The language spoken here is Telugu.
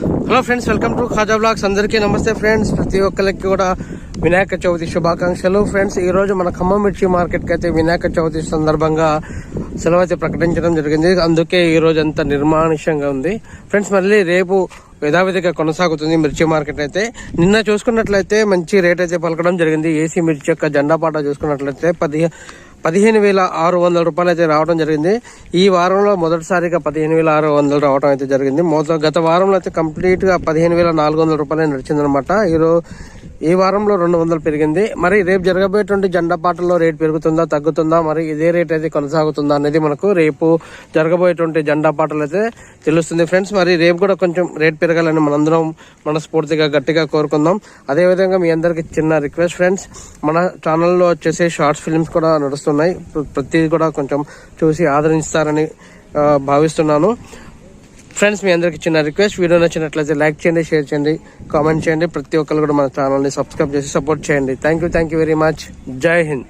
Hello friends, welcome to Khaja blogs. అందరికీ నమస్తే ఫ్రెండ్స్. ప్రతి ఒక్కరికి కూడా వినాయక చవితి శుభాకాంక్షలు. ఫ్రెండ్స్, ఈ రోజు మన ఖమ్మం మిర్చి మార్కెట్ కి అయితే వినాయక చవితి సందర్భంగా సెలవు అయితే ప్రకటించడం జరిగింది. అందుకే ఈ రోజు అంతా నిర్మానుష్యంగా ఉంది ఫ్రెండ్స్. మళ్ళీ రేపు యథావిధిగా కొనసాగుతుంది మిర్చి మార్కెట్ అయితే. నిన్న చూసుకున్నట్లయితే మంచి రేట్ అయితే పలకడం జరిగింది. ఏసీ మిర్చి యొక్క జెండా పాట చూసుకున్నట్లయితే 15,600 రూపాయలు అయితే రావడం జరిగింది. ఈ వారంలో మొదటిసారిగా 15,600 రావడం అయితే జరిగింది. గత వారంలో అయితే కంప్లీట్ గా 15,400 రూపాయలు నడిచిందనమాట. ఈ వారంలో 200 పెరిగింది. మరి రేపు జరగబోయేటువంటి జెండా పాటల్లో రేట్ పెరుగుతుందా తగ్గుతుందా, మరి ఇదే రేట్ అయితే కొనసాగుతుందా అనేది మనకు రేపు జరగబోయేటువంటి జెండా పాటలు అయితే తెలుస్తుంది ఫ్రెండ్స్. మరి రేపు కూడా కొంచెం రేట్ పెరగాలని మనందరం మనస్ఫూర్తిగా గట్టిగా కోరుకుందాం. అదేవిధంగా మీ అందరికి చిన్న రిక్వెస్ట్ ఫ్రెండ్స్, మన ఛానల్లో వచ్చేసి షార్ట్స్ ఫిల్మ్స్ కూడా నడుస్తున్నాయి. ప్రతిదీ కూడా కొంచెం చూసి ఆదరిస్తారని భావిస్తున్నాను ఫ్రెండ్స్. మీ అందరికి చిన్న రిక్వెస్ట్, వీడియో నచ్చినట్లయితే లైక్ చేయండి, షేర్ చేయండి, కామెంట్ చేయండి. ప్రతి ఒక్కరు కూడా మన ఛానల్ని సబ్స్క్రైబ్ చేసి సపోర్ట్ చేయండి. Thank you very much. జై హింద్.